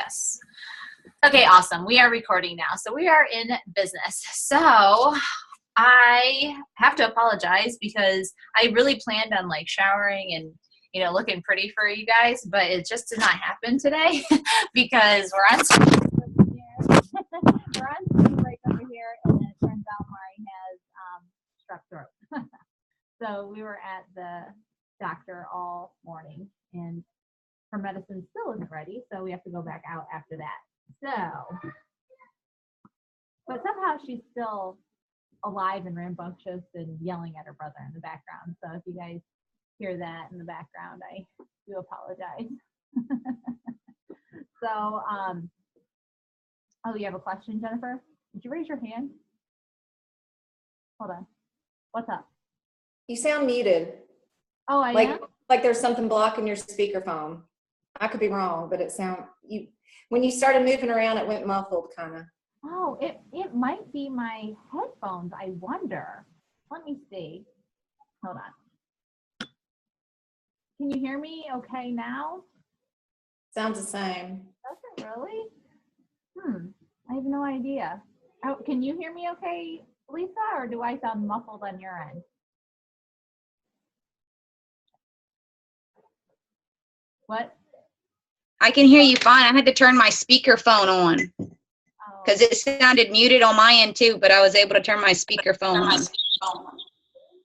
Yes. Okay, awesome. We are recording now. So we are in business. So I have to apologize because I really planned on like showering and, you know, looking pretty for you guys, but it just did not happen today because we're on screen over here. We're on screen break over here, and then it turns out Mari has strep throat. So we were at the doctor all morning, and her medicine still isn't ready, so we have to go back out after that. So, but somehow she's still alive and rambunctious and yelling at her brother in the background. So if you guys hear that in the background, I do apologize. So, oh, you have a question, Jennifer? Did you raise your hand? Hold on. What's up? You sound muted. Oh, I like am? like there's something blocking your speakerphone. I could be wrong, but it when you started moving around, it went muffled kind of. Oh, it might be my headphones. I wonder. Let me see. Hold on. Can you hear me okay now? Sounds the same. Does it really? I have no idea. Oh, can you hear me okay, Lisa, or do I sound muffled on your end? What? I can hear you fine. I had to turn my speakerphone on because it sounded muted on my end too, but I was able to turn my speakerphone on.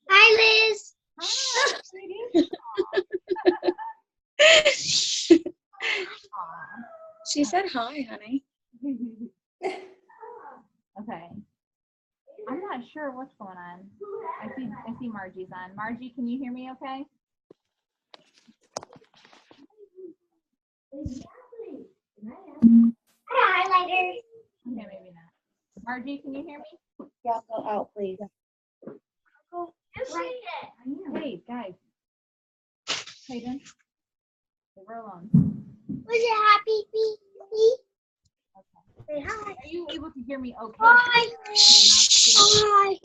Hi, Liz. Hi, sweetie. She said hi, honey. Okay. I'm not sure what's going on. I see Margie's on. Margie, can you hear me okay? Highlighter. Okay, maybe not. Margie, can you hear me? Yeah, go out, please. Hey, guys. Hayden, leave her alone. Was it happy bee? Okay. Say hi. Are you able to hear me okay? Hi. Hi.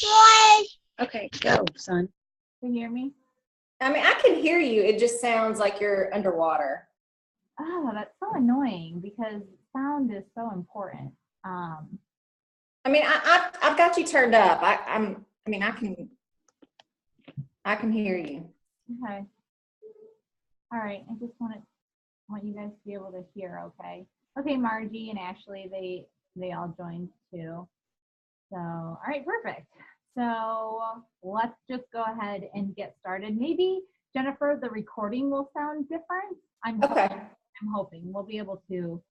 Hi. Okay, go, son. Can you hear me? I mean, I can hear you. It just sounds like you're underwater. Oh, that's so annoying because sound is so important. I mean, I've got you turned up. I can hear you. Okay. All right. I just want you guys to be able to hear. Okay. Okay, Margie and Ashley, they all joined too. So, all right, perfect. So let's just go ahead and get started. Maybe Jennifer, the recording will sound different. I'm hoping we'll be able to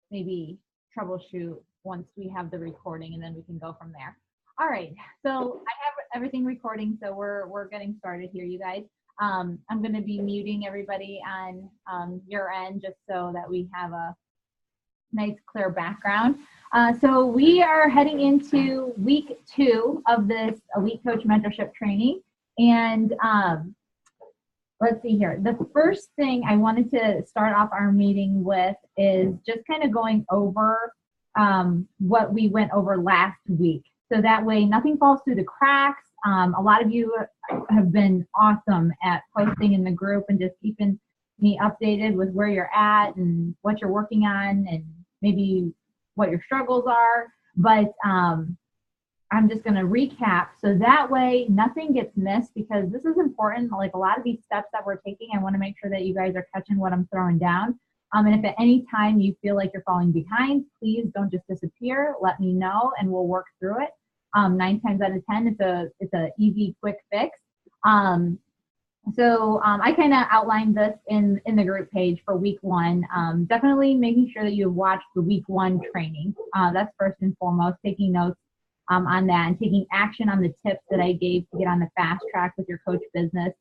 maybe troubleshoot once we have the recording, and then we can go from there. All right, so I have everything recording, so we're getting started here, you guys. I'm going to be muting everybody on your end just so that we have a nice clear background. So we are heading into week 2 of this Elite Coach Mentorship training, and let's see here. The first thing I wanted to start off our meeting with is just kind of going over what we went over last week. So that way nothing falls through the cracks. A lot of you have been awesome at posting in the group and just keeping me updated with where you're at and what you're working on and maybe what your struggles are. But I'm just going to recap so that way nothing gets missed, because this is important. Like a lot of these steps that we're taking, I want to make sure that you guys are catching what I'm throwing down. And if at any time you feel like you're falling behind, please don't just disappear. Let me know and we'll work through it. 9 times out of 10, it's a easy, quick fix. So I kind of outlined this in the group page for week 1. Definitely making sure that you've watched the week 1 training. That's first and foremost, taking notes on that and taking action on the tips that I gave to get on the fast track with your coach business.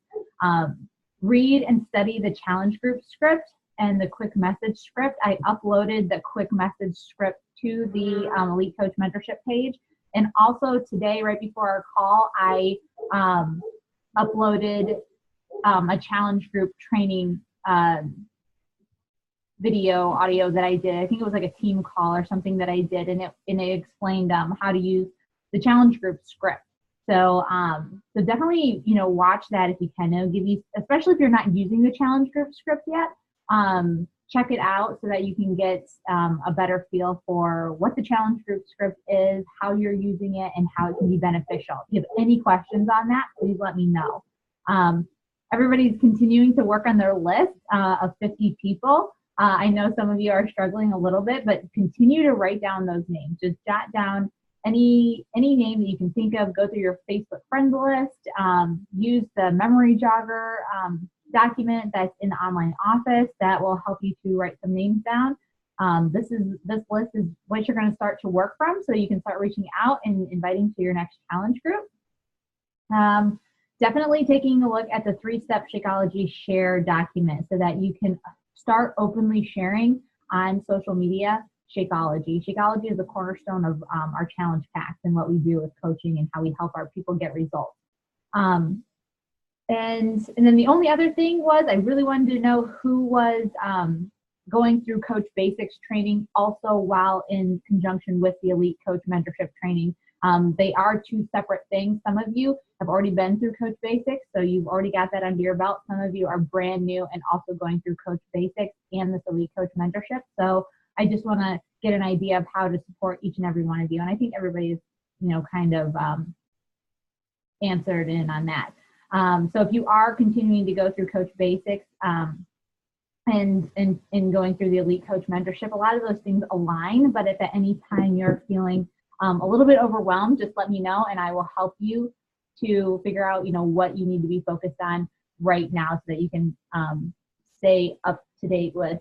Read and study the challenge group script and the quick message script. I uploaded the quick message script to the Elite Coach Mentorship page. And also today, right before our call, I uploaded a challenge group training audio that I did. I think it was like a team call or something that I did, and it explained how to use the challenge group script. So so definitely, you know, watch that if you can. It'll give you, especially if you're not using the challenge group script yet, check it out so that you can get a better feel for what the challenge group script is, how you're using it, and how it can be beneficial. If you have any questions on that, please let me know. Everybody's continuing to work on their list of 50 people. I know some of you are struggling a little bit, but continue to write down those names. Just jot down any name that you can think of. Go through your Facebook friends list. Use the memory jogger document that's in the online office that will help you to write some names down. This list is what you're going to start to work from, so you can start reaching out and inviting to your next challenge group. Definitely taking a look at the 3-step Shakeology share document so that you can start openly sharing on social media Shakeology. Shakeology is the cornerstone of our challenge packs and what we do with coaching and how we help our people get results. And then the only other thing was I really wanted to know who was going through Coach Basics training also while in conjunction with the Elite Coach Mentorship training. They are 2 separate things. Some of you have already been through Coach Basics, so you've already got that under your belt. Some of you are brand new and also going through Coach Basics and this Elite Coach Mentorship. So I just want to get an idea of how to support each and every one of you. And I think everybody's, kind of answered in on that. So if you are continuing to go through Coach Basics and going through the Elite Coach Mentorship, a lot of those things align, but if at any time you're feeling a little bit overwhelmed, just let me know and I will help you to figure out, what you need to be focused on right now so that you can stay up to date with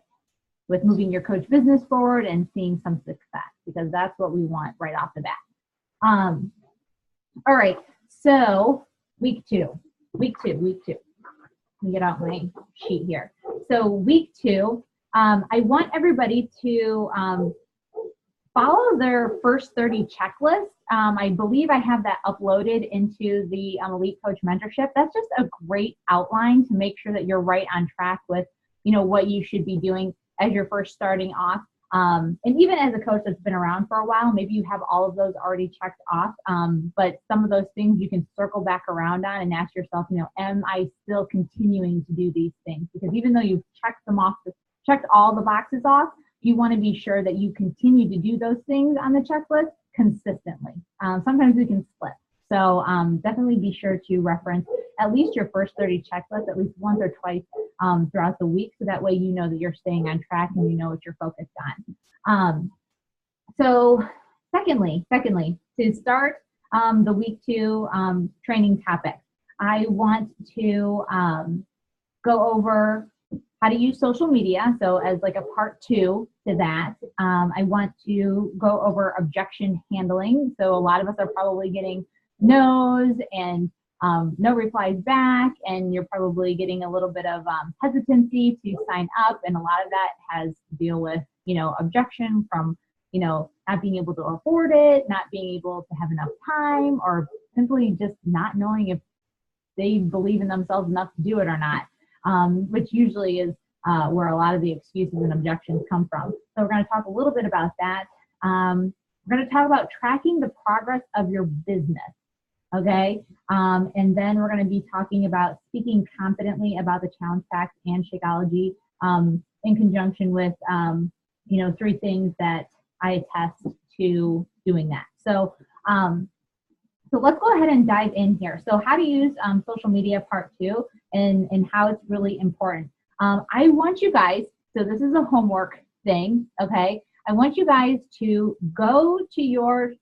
moving your coach business forward and seeing some success, because that's what we want right off the bat. All right, so week two. Let me get out my sheet here. So week 2, I want everybody to follow their first 30 checklists. I believe I have that uploaded into the Elite Coach Mentorship. That's just a great outline to make sure that you're right on track with, what you should be doing as you're first starting off. And even as a coach that's been around for a while, maybe you have all of those already checked off. But some of those things you can circle back around on and ask yourself, am I still continuing to do these things? Because even though you've checked them off, checked all the boxes off, you want to be sure that you continue to do those things on the checklist consistently. Sometimes we can slip. So definitely be sure to reference at least your first 30 checklists at least once or twice throughout the week, so that way you know that you're staying on track and you know what you're focused on. So secondly, to start the week 2 training topic, I want to go over how to use social media. So as like a part 2 to that, I want to go over objection handling. So a lot of us are probably getting no's and no replies back, and you're probably getting a little bit of hesitancy to sign up, and a lot of that has to deal with objection from not being able to afford it, not being able to have enough time, or simply just not knowing if they believe in themselves enough to do it or not, which usually is where a lot of the excuses and objections come from. So we're going to talk a little bit about that. We're going to talk about tracking the progress of your business. Okay, and then we're going to be talking about speaking confidently about the challenge packs and Shakeology in conjunction with 3 things that I attest to doing that. So let's go ahead and dive in here. So how to use social media part 2 and how it's really important. I want you guys, so this is a homework thing, okay? I want you guys to go to your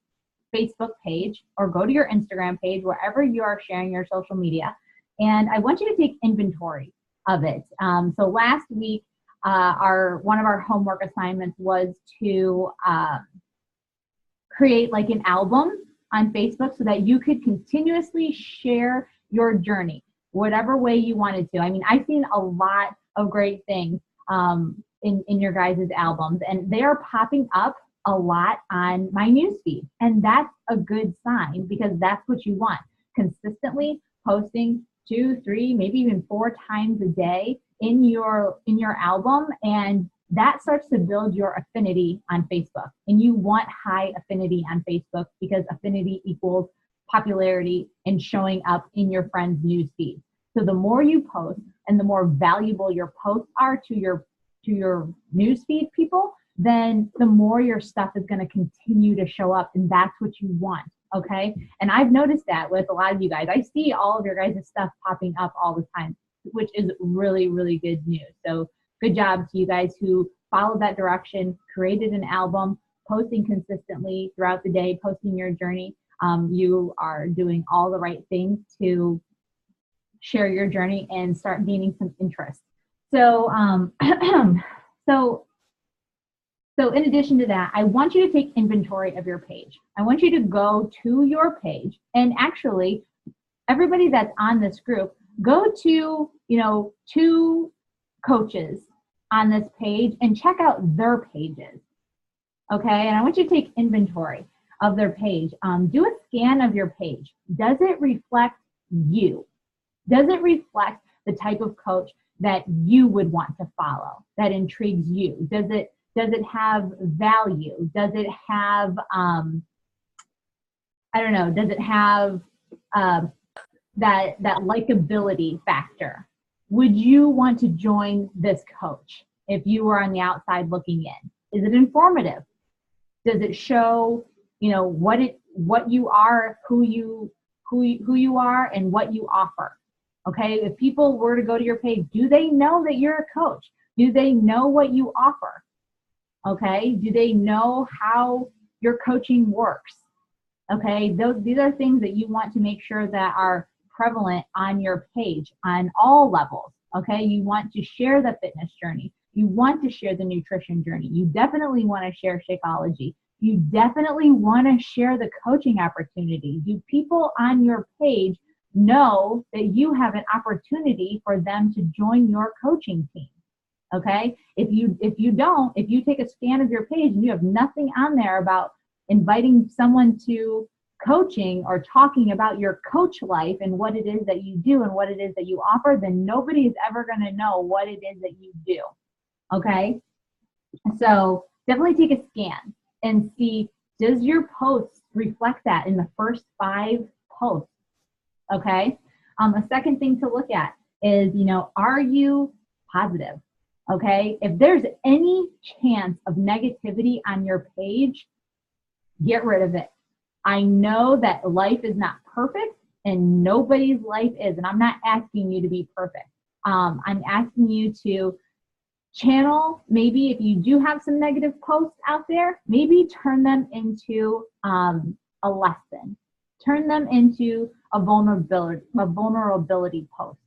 Facebook page or go to your Instagram page, wherever you are sharing your social media, and I want you to take inventory of it. So last week, one of our homework assignments was to create like an album on Facebook so that you could continuously share your journey, whatever way you wanted to. I mean, I've seen a lot of great things in your guys' albums, and they are popping up a lot on my newsfeed, and that's a good sign, because that's what you want. Consistently posting 2, 3, maybe even 4 times a day in your album, and that starts to build your affinity on Facebook. And you want high affinity on Facebook, because affinity equals popularity and showing up in your friends' newsfeed. So the more you post and the more valuable your posts are to your your newsfeed people, then the more your stuff is going to continue to show up, and that's what you want. Okay. And I've noticed that with a lot of you guys. I see all of your guys' stuff popping up all the time, which is really, really good news. So good job to you guys who followed that direction, created an album, posting consistently throughout the day, posting your journey. You are doing all the right things to share your journey and start gaining some interest. So, so in addition to that, I want you to take inventory of your page. I want you to go to your page, and actually everybody that's on this group, go to, 2 coaches on this page and check out their pages. Okay. And I want you to take inventory of their page. Do a scan of your page. Does it reflect you? Does it reflect the type of coach that you would want to follow, that intrigues you? Does it have value? Does it have, does it have that likability factor? Would you want to join this coach if you were on the outside looking in? Is it informative? Does it show, what you are, who you are, and what you offer? Okay, if people were to go to your page, do they know that you're a coach? Do they know what you offer? Okay, do they know how your coaching works? Okay, these are things that you want to make sure that are prevalent on your page on all levels. Okay, you want to share the fitness journey. You want to share the nutrition journey. You definitely want to share Shakeology. You definitely want to share the coaching opportunity. Do people on your page know that you have an opportunity for them to join your coaching team? Okay, if you take a scan of your page and you have nothing on there about inviting someone to coaching or talking about your coach life and what it is that you do and what it is that you offer, then nobody is ever going to know what it is that you do. Okay, so definitely take a scan and see, does your post reflect that in the first 5 posts? Okay, a second thing to look at is, are you positive? Okay, if there's any chance of negativity on your page, get rid of it. I know that life is not perfect and nobody's life is, and I'm not asking you to be perfect. I'm asking you to channel, maybe if you do have some negative posts out there, maybe turn them into a lesson. Turn them into a vulnerability post,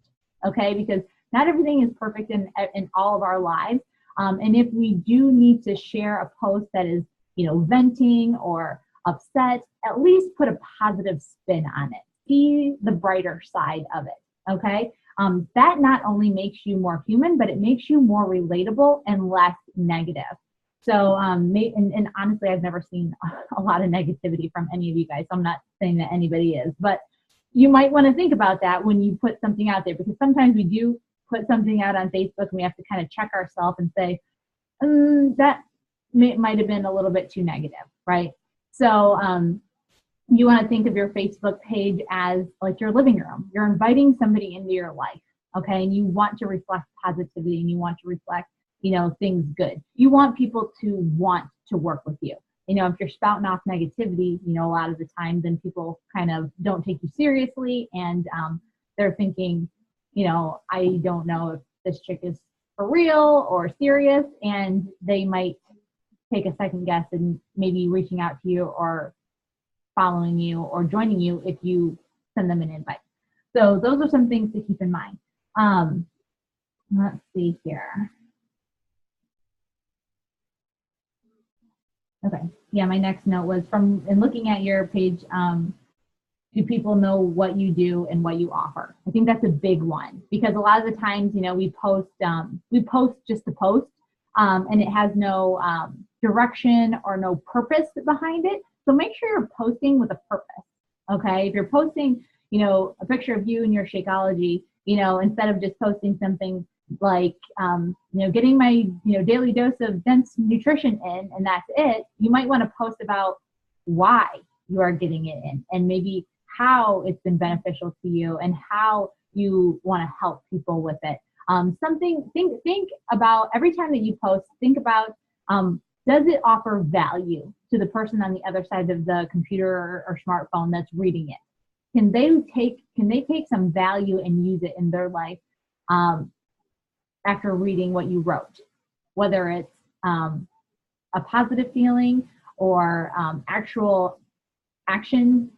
okay? Because not everything is perfect in all of our lives. And if we do need to share a post that is, venting or upset, at least put a positive spin on it. See the brighter side of it, okay? That not only makes you more human, but it makes you more relatable and less negative. So, and honestly, I've never seen a lot of negativity from any of you guys. So I'm not saying that anybody is, but you might want to think about that when you put something out there, because sometimes we do put something out on Facebook and we have to kind of check ourselves and say, that might have been a little bit too negative, right? So you want to think of your Facebook page as like your living room. You're inviting somebody into your life, okay? And you want to reflect positivity and you want to reflect, things good. You want people to want to work with you. If you're spouting off negativity, a lot of the time, then people kind of don't take you seriously and they're thinking, I don't know if this chick is for real or serious, and they might take a second guess and maybe reaching out to you or following you or joining you if you send them an invite. So those are some things to keep in mind. Let's see here. Okay, yeah, my next note was in looking at your page, do people know what you do and what you offer? I think that's a big one, because a lot of the times, we post just to post, and it has no direction or no purpose behind it. So make sure you're posting with a purpose, okay? If you're posting, a picture of you and your Shakeology, instead of just posting something like, getting my, daily dose of dense nutrition in, and that's it, you might want to post about why you are getting it in and maybe how it's been beneficial to you and how you want to help people with it. Think about every time that you post, think about, does it offer value to the person on the other side of the computer or smartphone that's reading it? Can they take some value and use it in their life after reading what you wrote? Whether it's a positive feeling or actual action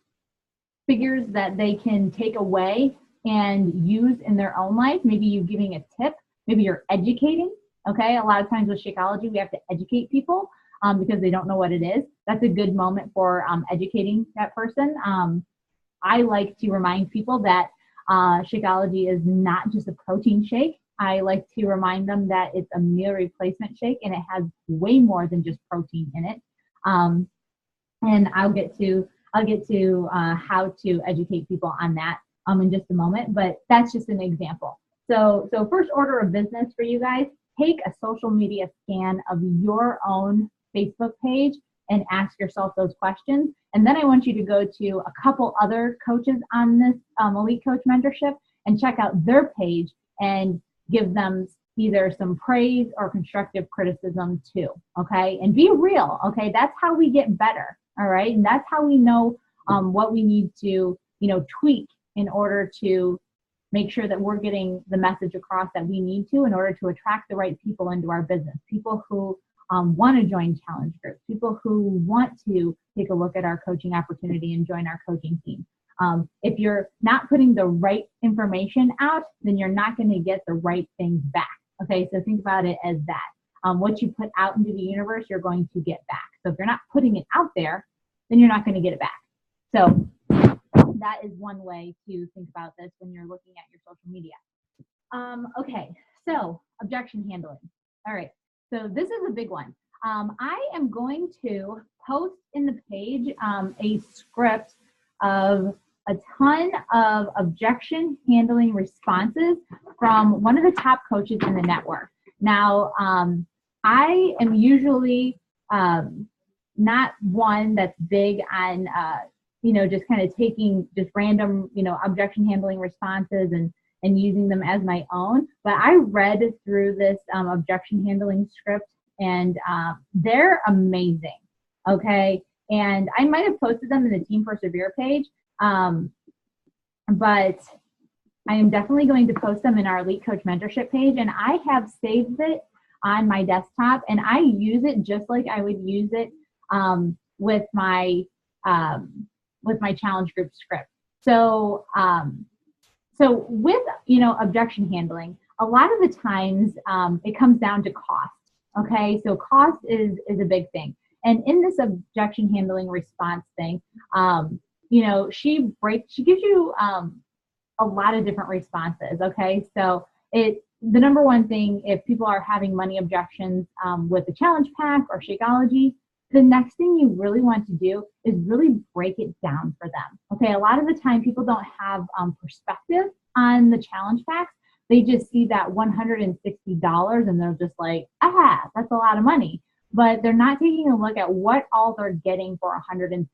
figures that they can take away and use in their own life. Maybe you giving a tip, maybe you're educating. Okay, a lot of times with Shakeology, we have to educate people because they don't know what it is. That's a good moment for educating that person. I like to remind people that Shakeology is not just a protein shake. I like to remind them that it's a meal replacement shake and it has way more than just protein in it. And I'll get to how to educate people on that in just a moment, but that's just an example. So first order of business for you guys, take a social media scan of your own Facebook page and ask yourself those questions. And then I want you to go to a couple other coaches on this Elite Coach Mentorship and check out their page and give them either some praise or constructive criticism too, okay? And be real, okay? That's how we get better, all right? And that's how we know what we need to, tweak in order to make sure that we're getting the message across that we need to in order to attract the right people into our business, people who want to join challenge groups, people who want to take a look at our coaching opportunity and join our coaching team. If you're not putting the right information out, then you're not going to get the right things back. Okay, so think about it as that. What you put out into the universe, you're going to get back. So if you're not putting it out there, then you're not going to get it back. So that is one way to think about this when you're looking at your social media. Okay, so objection handling. All right, so this is a big one. I am going to post in the page a script of a ton of objection handling responses from one of the top coaches in the network. Now, I am usually not one that's big on, just kind of taking just random, objection handling responses and using them as my own. But I read through this objection handling script and they're amazing, okay? And I might have posted them in the Team Persevere page, but I am definitely going to post them in our Elite Coach Mentorship page, and I have saved it on my desktop, and I use it just like I would use it with my challenge group script. So with objection handling, a lot of the times it comes down to cost. Okay, so cost is a big thing, and in this objection handling response thing, she gives you a lot of different responses. Okay, so the number one thing, if people are having money objections with the challenge pack or Shakeology, the next thing you really want to do is really break it down for them. Okay, a lot of the time people don't have perspective on the challenge packs. They just see that $160 and they're just like, that's a lot of money. But they're not taking a look at what all they're getting for $160.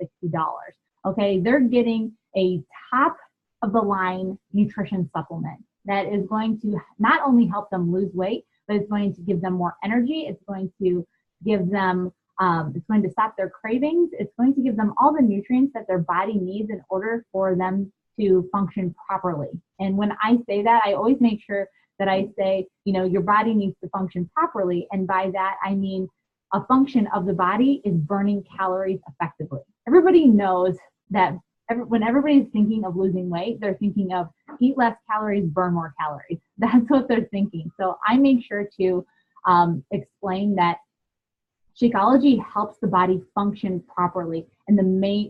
Okay, they're getting a top of the line nutrition supplement that is going to not only help them lose weight, but it's going to give them more energy. It's going to give them, it's going to stop their cravings. It's going to give them all the nutrients that their body needs in order for them to function properly. And when I say that, I always make sure that I say, your body needs to function properly. And by that, I mean a function of the body is burning calories effectively. Everybody knows that when everybody's thinking of losing weight, they're thinking of eat less calories, burn more calories. That's what they're thinking. So I make sure to explain that Shakeology helps the body function properly. And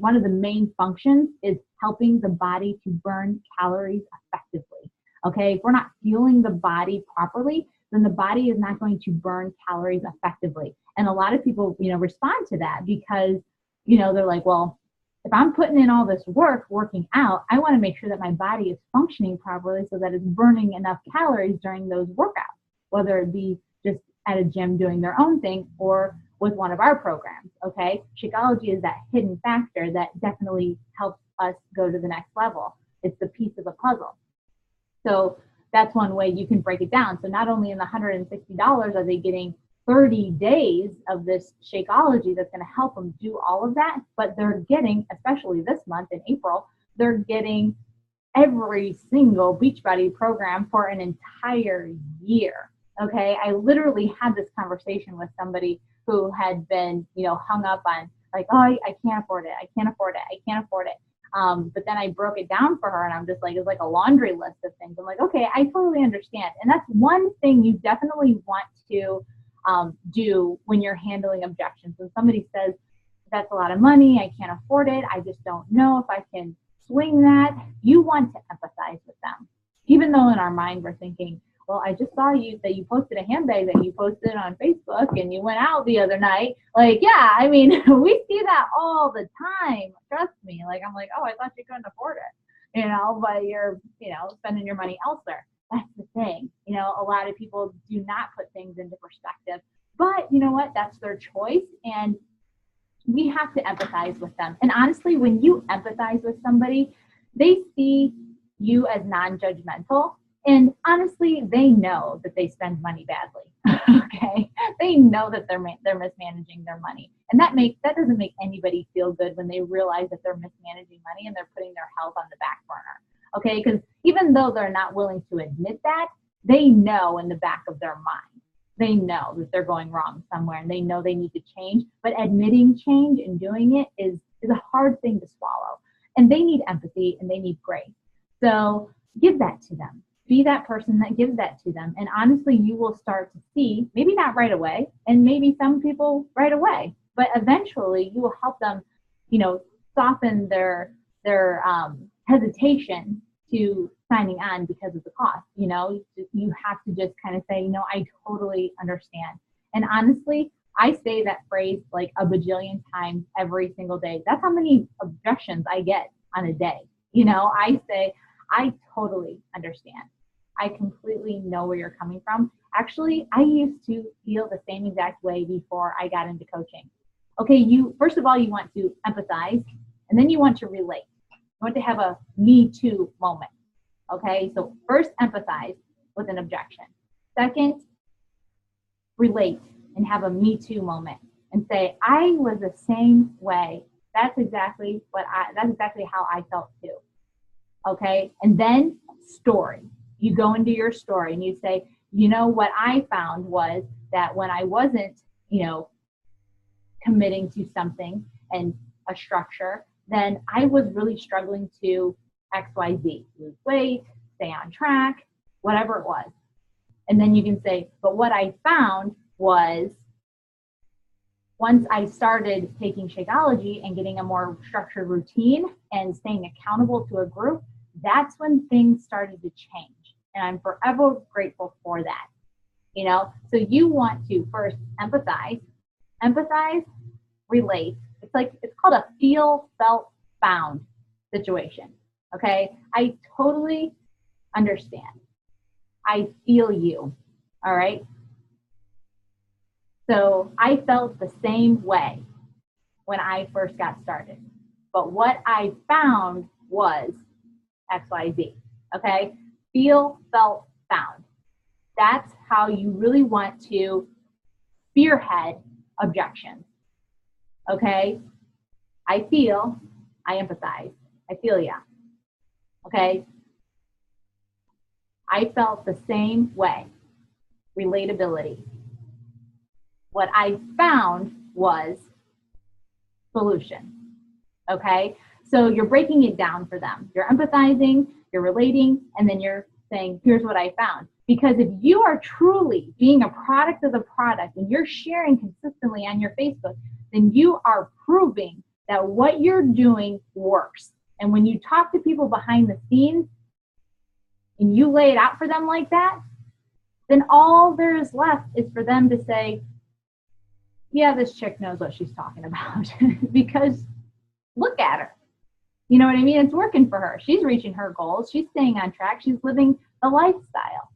one of the main functions is helping the body to burn calories effectively. Okay, if we're not fueling the body properly, then the body is not going to burn calories effectively. And a lot of people, respond to that because, they're like, well, if I'm putting in all this work, working out, I want to make sure that my body is functioning properly so that it's burning enough calories during those workouts, whether it be just at a gym doing their own thing or with one of our programs, okay? Shakeology is that hidden factor that definitely helps us go to the next level. It's the piece of the puzzle. So that's one way you can break it down. So not only in the $160 are they getting 30 days of this Shakeology that's going to help them do all of that, but they're getting, especially this month in April, they're getting every single Beachbody program for an entire year. Okay, I literally had this conversation with somebody who had been, hung up on like, oh, I can't afford it. I can't afford it. I can't afford it. But then I broke it down for her and I'm just like, it's like a laundry list of things. I'm like, okay, I totally understand. And that's one thing you definitely want to do when you're handling objections. When somebody says, that's a lot of money, I can't afford it, I just don't know if I can swing that, you want to empathize with them. Even though in our mind we're thinking, well, I just saw that you posted a handbag that you posted on Facebook and you went out the other night. Like, yeah, I mean, we see that all the time. Trust me. Like, I'm like, oh, I thought you couldn't afford it, but you're, spending your money elsewhere. That's the thing. A lot of people do not put things into perspective, but you know what? That's their choice. And we have to empathize with them. And honestly, when you empathize with somebody, they see you as non-judgmental. And honestly, they know that they spend money badly. Okay, they know that they're mismanaging their money, and that doesn't make anybody feel good when they realize that they're mismanaging money and they're putting their health on the back burner. Okay, because even though they're not willing to admit that, they know in the back of their mind, they know that they're going wrong somewhere, and they know they need to change. But admitting change and doing it is a hard thing to swallow, and they need empathy and they need grace. So give that to them. Be that person that gives that to them. And honestly, you will start to see, maybe not right away, and maybe some people right away, but eventually you will help them, soften their hesitation to signing on because of the cost. You have to just kind of say, I totally understand. And honestly, I say that phrase like a bajillion times every single day. That's how many objections I get on a day. I say, I totally understand. I completely know where you're coming from. Actually, I used to feel the same exact way before I got into coaching. Okay, first of all, you want to empathize, and then you want to relate. You want to have a me too moment. Okay, so first empathize with an objection. Second, relate and have a me too moment and say, I was the same way. That's exactly how I felt too. Okay, and then story. You go into your story and you say, what I found was that when I wasn't, committing to something and a structure, then I was really struggling to XYZ, lose weight, stay on track, whatever it was. And then you can say, but what I found was once I started taking Shakeology and getting a more structured routine and staying accountable to a group, that's when things started to change. And I'm forever grateful for that. So you want to first empathize, relate. It's called a feel, felt, found situation. Okay. I totally understand. I feel you. All right. So I felt the same way when I first got started. But what I found was XYZ. Okay. Feel, felt, found. That's how you really want to spearhead objections. Okay? I feel, I empathize. I feel ya. Okay? I felt the same way. Relatability. What I found was solution. Okay? So you're breaking it down for them. You're empathizing, you're relating, and then you're saying, here's what I found. Because if you are truly being a product of the product and you're sharing consistently on your Facebook, then you are proving that what you're doing works. And when you talk to people behind the scenes and you lay it out for them like that, then all there is left is for them to say, yeah, this chick knows what she's talking about. Because look at her. You know what I mean? It's working for her. She's reaching her goals. She's staying on track. She's living the lifestyle.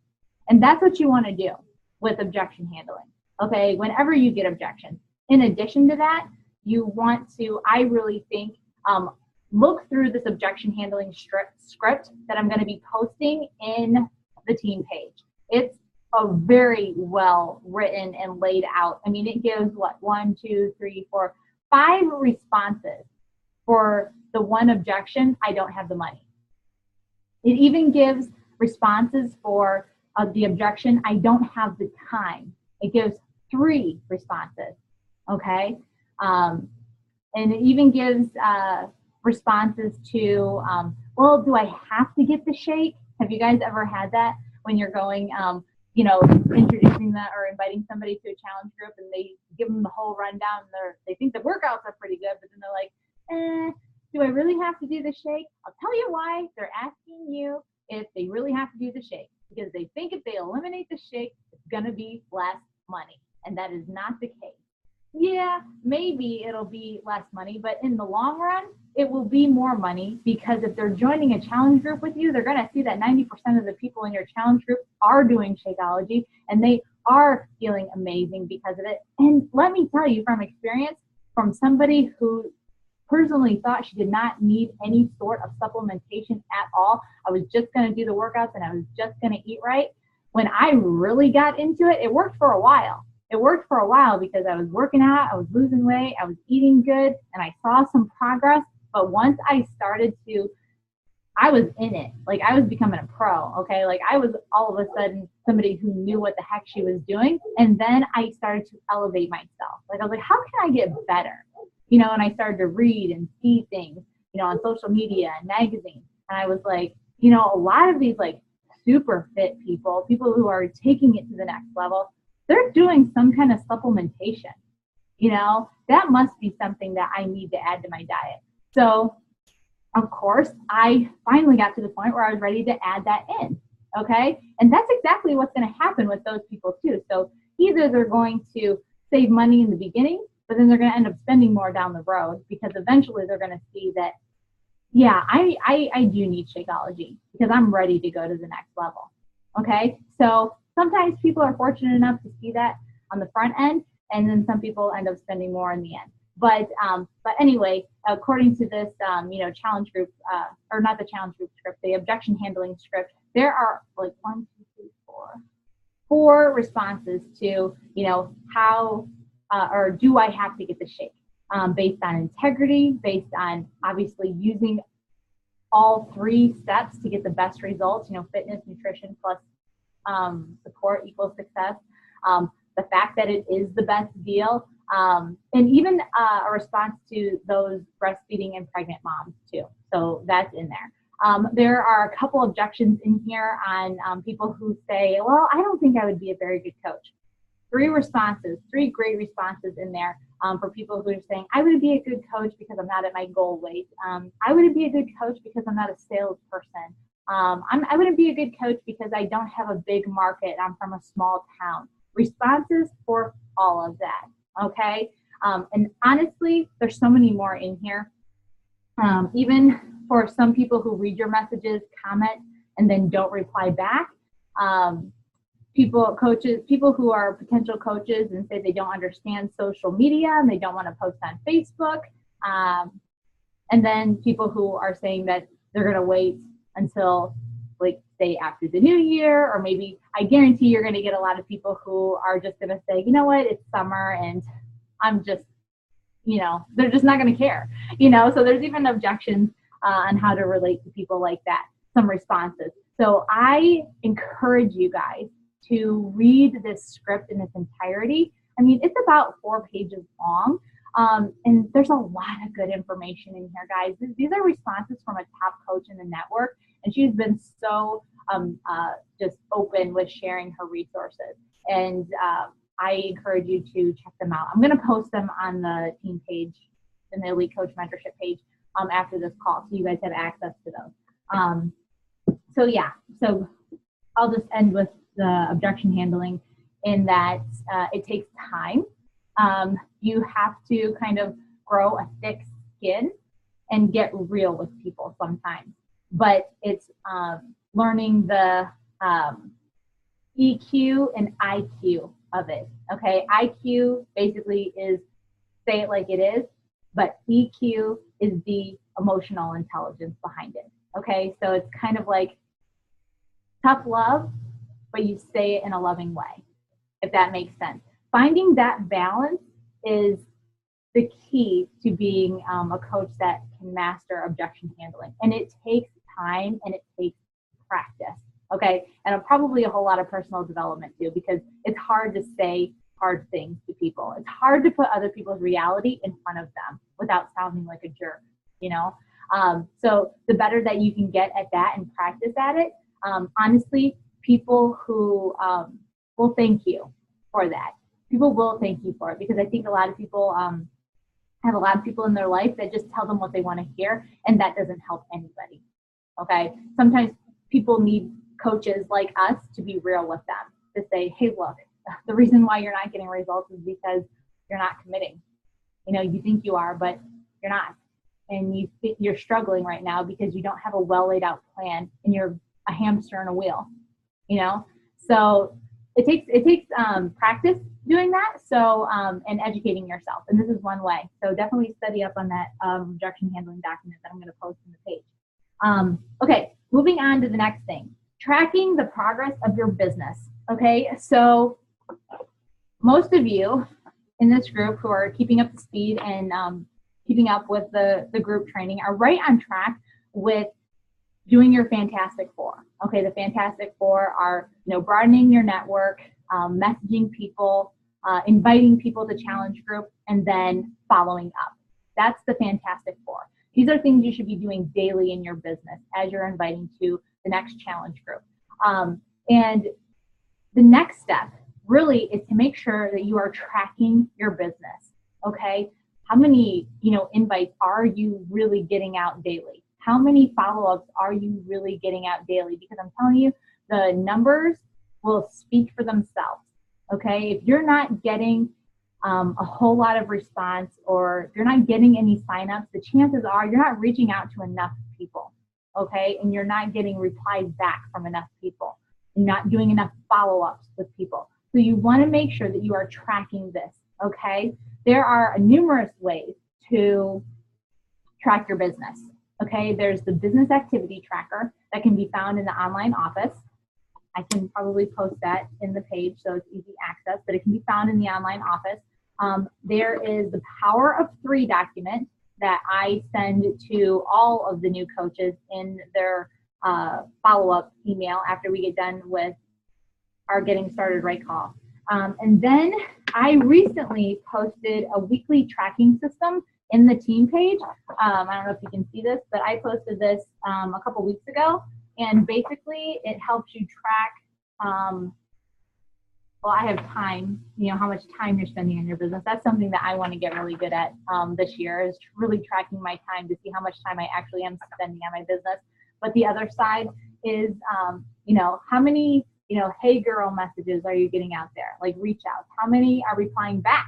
And that's what you want to do with objection handling. Okay, whenever you get objections. In addition to that, you want to, I really think, look through this objection handling script that I'm going to be posting in the team page. It's a very well written and laid out. I mean, it gives what, 1, 2, 3, 4, 5 responses for the one objection, I don't have the money. It even gives responses for the objection, I don't have the time. It gives 3 responses, okay? And it even gives responses to, well, do I have to get the shake? Have you guys ever had that when you're going, you know, introducing that or inviting somebody to a challenge group and they give them the whole rundown and they think the workouts are pretty good, but then they're like, do I really have to do the shake? I'll tell you why. They're asking you if they really have to do the shake because they think if they eliminate the shake, it's going to be less money. And that is not the case. Yeah, maybe it'll be less money, but in the long run, it will be more money because if they're joining a challenge group with you, they're going to see that 90% of the people in your challenge group are doing Shakeology and they are feeling amazing because of it. And let me tell you from experience, from somebody who personally thought she did not need any sort of supplementation at all. I was just going to do the workouts and I was just going to eat right. When I really got into it, it worked for a while. It worked for a while because I was working out, I was losing weight, I was eating good, and I saw some progress. But once I started to, I was in it. Like I was becoming a pro, okay? Like I was all of a sudden somebody who knew what the heck she was doing. And then I started to elevate myself. Like I was like, how can I get better? You know, and I started to read and see things, you know, on social media and magazines. And I was like, you know, a lot of these like super fit people who are taking it to the next level, they're doing some kind of supplementation. You know, that must be something that I need to add to my diet. So, of course, I finally got to the point where I was ready to add that in. Okay. And that's exactly what's going to happen with those people too. So either they're going to save money in the beginning, but then they're going to end up spending more down the road because eventually they're going to see that, yeah, I do need Shakeology because I'm ready to go to the next level. Okay. So sometimes people are fortunate enough to see that on the front end, and then some people end up spending more in the end. But anyway, according to this, you know, challenge group, or not the challenge group script, the objection handling script, there are like 4 responses to, you know, how, or do I have to get the shake? Based on integrity, based on obviously using all 3 steps to get the best results, you know, fitness, nutrition, plus support equals success. The fact that it is the best deal, and even a response to those breastfeeding and pregnant moms too. So that's in there. There are a couple objections in here on people who say, well, I don't think I would be a very good coach. 3 responses, 3 great responses in there for people who are saying, I wouldn't be a good coach because I'm not at my goal weight. I wouldn't be a good coach because I'm not a salesperson. I wouldn't be a good coach because I don't have a big market. I'm from a small town. Responses for all of that, okay? And honestly, there's so many more in here. Even for some people who read your messages, comment, and then don't reply back. People who are potential coaches and say they don't understand social media and they don't want to post on Facebook. And then people who are saying that they're going to wait until, like, say after the new year, or maybe I guarantee you're going to get a lot of people who are just going to say, you know what, it's summer and I'm just, you know, they're just not going to care, you know. So there's even objections on how to relate to people like that, some responses. So I encourage you guys to read this script in its entirety. I mean, it's about 4 pages long. And there's a lot of good information in here, guys. These are responses from a top coach in the network, and she's been so just open with sharing her resources. And I encourage you to check them out. I'm going to post them on the team page, in the Elite Coach Mentorship page after this call, so you guys have access to those. So yeah, so I'll just end with the objection handling in that it takes time. You have to kind of grow a thick skin and get real with people sometimes. But it's learning the EQ and IQ of it. Okay, IQ basically is say it like it is, but EQ is the emotional intelligence behind it. Okay, so it's kind of like tough love, but you say it in a loving way, if that makes sense. Finding that balance is the key to being a coach that can master objection handling. And it takes time and it takes practice, okay? And probably a whole lot of personal development too, because it's hard to say hard things to people. It's hard to put other people's reality in front of them without sounding like a jerk, you know? So the better that you can get at that and practice at it, honestly, people who will thank you for that. People will thank you for it, because I think a lot of people have a lot of people in their life that just tell them what they want to hear, and that doesn't help anybody, okay? Sometimes people need coaches like us to be real with them, to say, hey, look, the reason why you're not getting results is because you're not committing. You know, you think you are, but you're not. And you're struggling right now because you don't have a well laid out plan, and you're a hamster in a wheel, you know? So it takes practice doing that. So, and educating yourself. And this is one way. So definitely study up on that objection handling document that I'm going to post in the page. Okay, moving on to the next thing, tracking the progress of your business. Okay, so most of you in this group who are keeping up to speed and keeping up with the group training are right on track with doing your Fantastic Four. Okay, the Fantastic Four are, you know, broadening your network, messaging people, inviting people to challenge group, and then following up. That's the Fantastic Four. These are things you should be doing daily in your business as you're inviting to the next challenge group. And the next step really is to make sure that you are tracking your business. Okay, how many, you know, invites are you really getting out daily? How many follow-ups are you really getting out daily? Because I'm telling you, the numbers will speak for themselves, okay? If you're not getting a whole lot of response, or if you're not getting any signups, the chances are you're not reaching out to enough people, okay? And you're not getting replies back from enough people. You're not doing enough follow-ups with people. So you want to make sure that you are tracking this, okay? There are numerous ways to track your business. Okay, there's the business activity tracker that can be found in the online office. I can probably post that in the page so it's easy access, but it can be found in the online office. There is the Power of 3 document that I send to all of the new coaches in their follow-up email after we get done with our Getting Started Right call. And then I recently posted a weekly tracking system in the team page. I don't know if you can see this, but I posted this a couple weeks ago, and basically it helps you track, well, I have time, you know, how much time you're spending on your business. That's something that I want to get really good at this year, is really tracking my time to see how much time I actually am spending on my business. But the other side is, you know, how many, you know, hey girl messages are you getting out there? Like reach out. How many are replying back?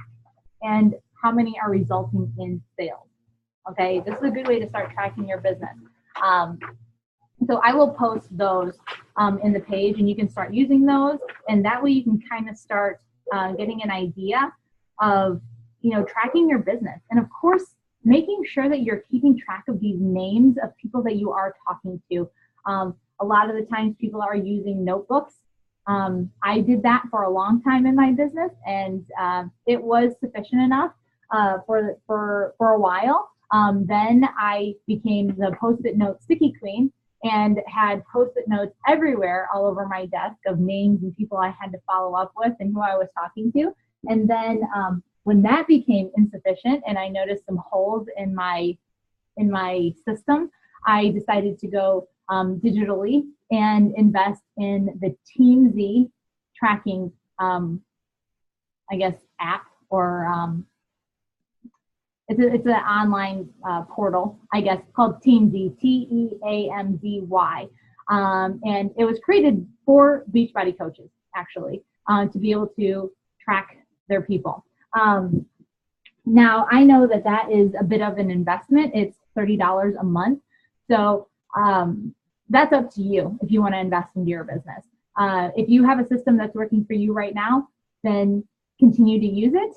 And how many are resulting in sales? Okay, this is a good way to start tracking your business. So I will post those in the page, and you can start using those, and that way you can kind of start getting an idea of, you know, tracking your business. And of course, making sure that you're keeping track of these names of people that you are talking to. A lot of the times people are using notebooks. I did that for a long time in my business, and it was sufficient enough for a while. Then I became the Post-it note sticky queen and had Post-it notes everywhere all over my desk of names and people I had to follow up with and who I was talking to. And then when that became insufficient and I noticed some holes in my system, I decided to go digitally and invest in the Team Z tracking, I guess, app, or it's an online portal, I guess, called Team Z, TEAMZY. And it was created for Beachbody coaches, actually, to be able to track their people. Now, I know that that is a bit of an investment. It's $30 a month. So that's up to you if you want to invest into your business. If you have a system that's working for you right now, then continue to use it.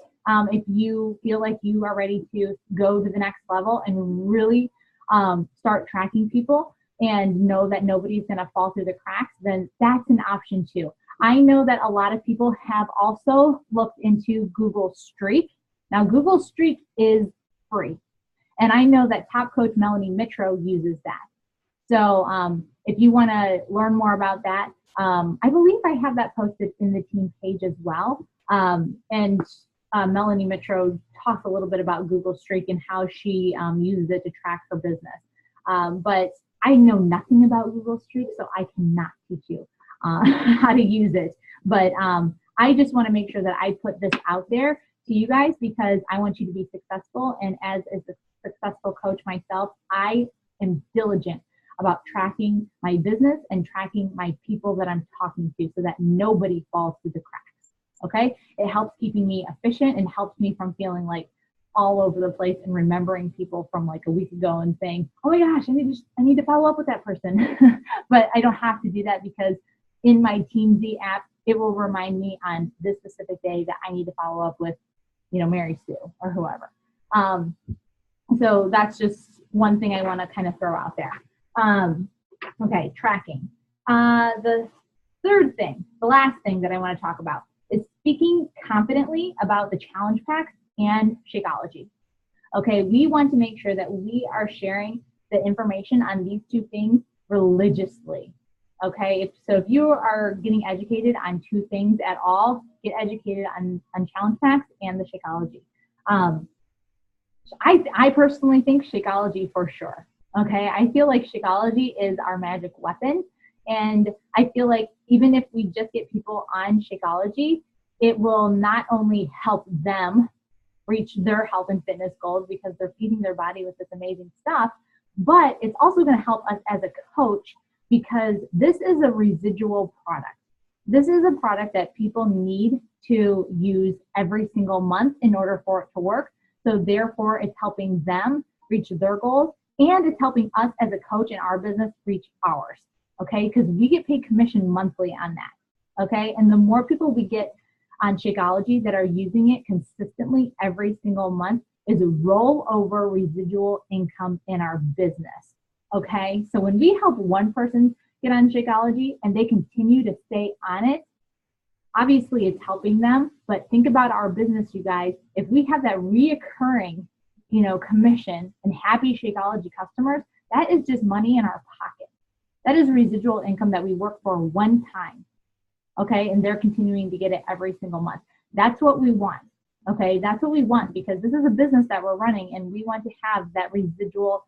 If you feel like you are ready to go to the next level and really start tracking people and know that nobody's going to fall through the cracks, then that's an option too. I know that a lot of people have also looked into Google Streak. Now, Google Streak is free. And I know that top coach Melanie Mitro uses that. So if you want to learn more about that, I believe I have that posted in the team page as well. And Melanie Mitro talks a little bit about Google Streak and how she uses it to track her business. But I know nothing about Google Streak, so I cannot teach you how to use it. But I just want to make sure that I put this out there to you guys because I want you to be successful. And as a successful coach myself, I am diligent about tracking my business and tracking my people that I'm talking to so that nobody falls through the cracks. Okay? It helps keeping me efficient and helps me from feeling like all over the place and remembering people from like a week ago and saying, oh my gosh, I need to follow up with that person. But I don't have to do that because in my TeamZ app, it will remind me on this specific day that I need to follow up with, Mary Sue or whoever. So that's just one thing I want to kind of throw out there. Okay, tracking. The third thing, the last thing that I want to talk about is speaking confidently about the challenge packs and Shakeology. Okay, we want to make sure that we are sharing the information on these two things religiously. Okay, if you are getting educated on two things at all, get educated on challenge packs and the Shakeology. I personally think Shakeology for sure. Okay, I feel like Shakeology is our magic weapon. And I feel like even if we just get people on Shakeology, it will not only help them reach their health and fitness goals because they're feeding their body with this amazing stuff, but it's also going to help us as a coach because this is a residual product. This is a product that people need to use every single month in order for it to work. So therefore, it's helping them reach their goals and it's helping us as a coach in our business reach ours, okay? Because we get paid commission monthly on that, okay? And the more people we get on Shakeology that are using it consistently every single month is a rollover residual income in our business, okay? So when we help one person get on Shakeology and they continue to stay on it, obviously it's helping them, but think about our business, you guys. If we have that reoccurring, commission and happy Shakeology customers, that is just money in our pocket. That is residual income that we work for one time, okay? And they're continuing to get it every single month. That's what we want, okay? That's what we want because this is a business that we're running and we want to have that residual,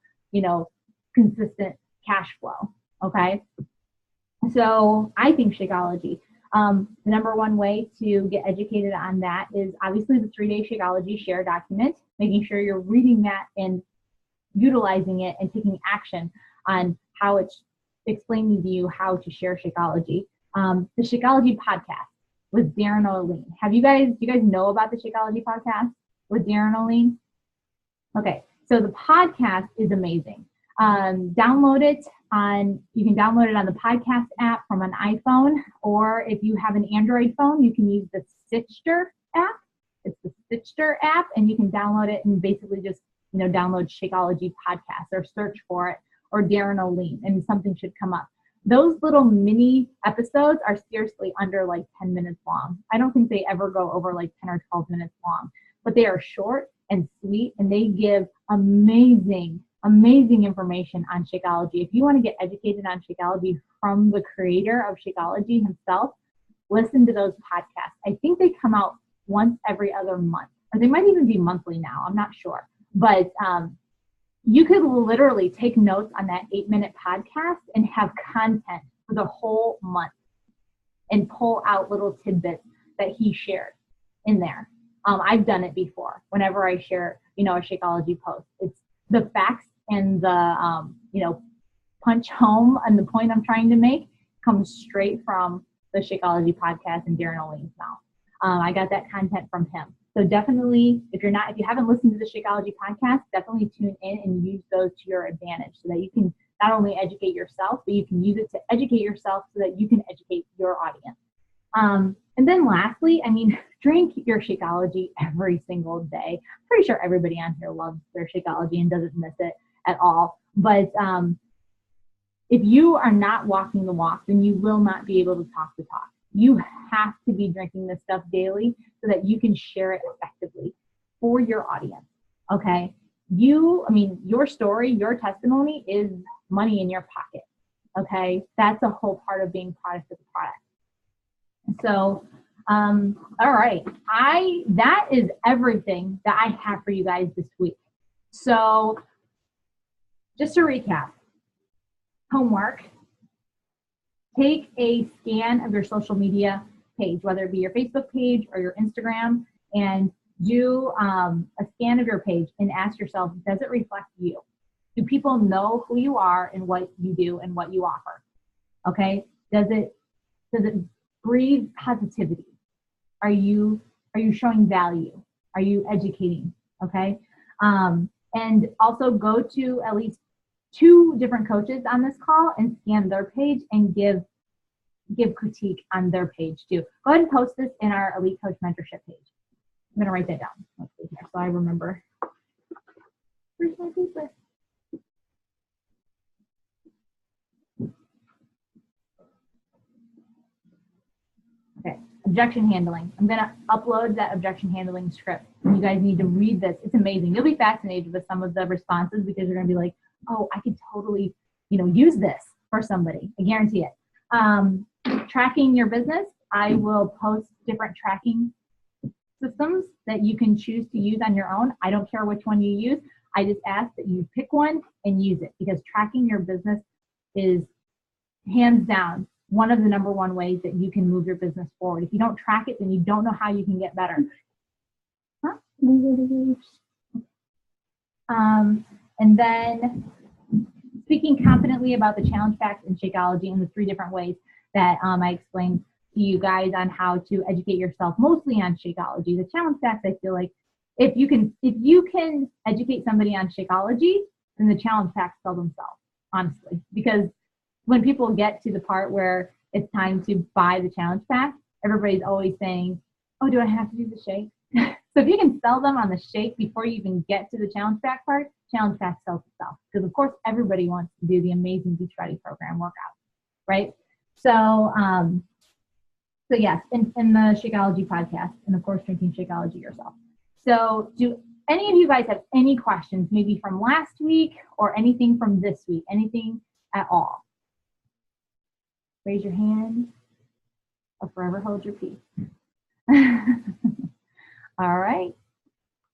consistent cash flow, okay? So I think Shakeology, the number one way to get educated on that is obviously the 3-day Shakeology share document, making sure you're reading that and utilizing it and taking action on how it's explaining to you how to share Shakeology. The Shakeology podcast with Darren O'Lean. Do you guys know about the Shakeology podcast with Darren O'Lean? Okay, so the podcast is amazing. You can download it on the podcast app from an iPhone, or if you have an Android phone, you can use the Stitcher app. It's the Stitcher app, and you can download it and basically just, download Shakeology podcast or search for it or Darren O'Lean, and something should come up. Those little mini episodes are seriously under like 10 minutes long. I don't think they ever go over like 10 or 12 minutes long, but they are short and sweet, and they give amazing information on Shakeology. If you want to get educated on Shakeology from the creator of Shakeology himself, listen to those podcasts. I think they come out once every other month, or they might even be monthly now. I'm not sure. But you could literally take notes on that 8-minute podcast and have content for the whole month and pull out little tidbits that he shared in there. I've done it before. Whenever I share, a Shakeology post, it's the facts and the, punch home and the point I'm trying to make comes straight from the Shakeology podcast and Darren O'Lean's mouth. I got that content from him. So definitely, if you haven't listened to the Shakeology podcast, definitely tune in and use those to your advantage so that you can not only educate yourself, but you can use it to educate yourself so that you can educate your audience. And then lastly, drink your Shakeology every single day. I'm pretty sure everybody on here loves their Shakeology and doesn't miss it at all. But if you are not walking the walk, then you will not be able to talk the talk. You have to be drinking this stuff daily so that you can share it effectively for your audience. Okay. Your story, your testimony is money in your pocket. Okay. That's a whole part of being product of the product. So, all right. That is everything that I have for you guys this week. So just to recap, homework, take a scan of your social media page, whether it be your Facebook page or your Instagram, and do a scan of your page and ask yourself, does it reflect you? Do people know who you are and what you do and what you offer? Okay. Does it breathe positivity? Are you showing value? Are you educating? Okay. And also go to at least 2 different coaches on this call and scan their page and give critique on their page too. Go ahead and post this in our Elite Coach Mentorship page. I'm going to write that down. Let's see here so I remember. Where's my paper? Okay, objection handling. I'm going to upload that objection handling script. You guys need to read this. It's amazing. You'll be fascinated with some of the responses because you're going to be like, oh, I could totally, use this for somebody. I guarantee it. Tracking your business. I will post different tracking systems that you can choose to use on your own. I don't care which one you use. I just ask that you pick one and use it because tracking your business is hands down one of the number one ways that you can move your business forward. If you don't track it, then you don't know how you can get better. Huh? And then speaking confidently about the challenge facts and Shakeology and the 3 different ways that I explained to you guys on how to educate yourself, mostly on Shakeology. The challenge facts, I feel like if you can educate somebody on Shakeology, then the challenge facts sell themselves, honestly. Because when people get to the part where it's time to buy the challenge pack, everybody's always saying, oh, do I have to do the shake? So if you can sell them on the shake before you even get to the challenge pack part, challenge pack sells itself. Because of course, everybody wants to do the amazing Beachbody program workout, right? So yes, in the Shakeology podcast, and of course, drinking Shakeology yourself. So do any of you guys have any questions, maybe from last week or anything from this week, anything at all? Raise your hand. I'll forever hold your peace. All right.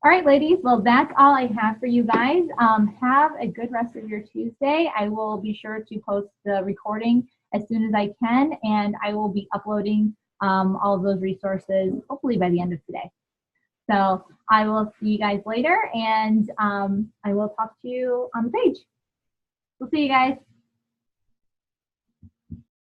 All right, ladies. Well, that's all I have for you guys. Have a good rest of your Tuesday. I will be sure to post the recording as soon as I can, and I will be uploading all of those resources hopefully by the end of today. So I will see you guys later, and I will talk to you on the page. We'll see you guys.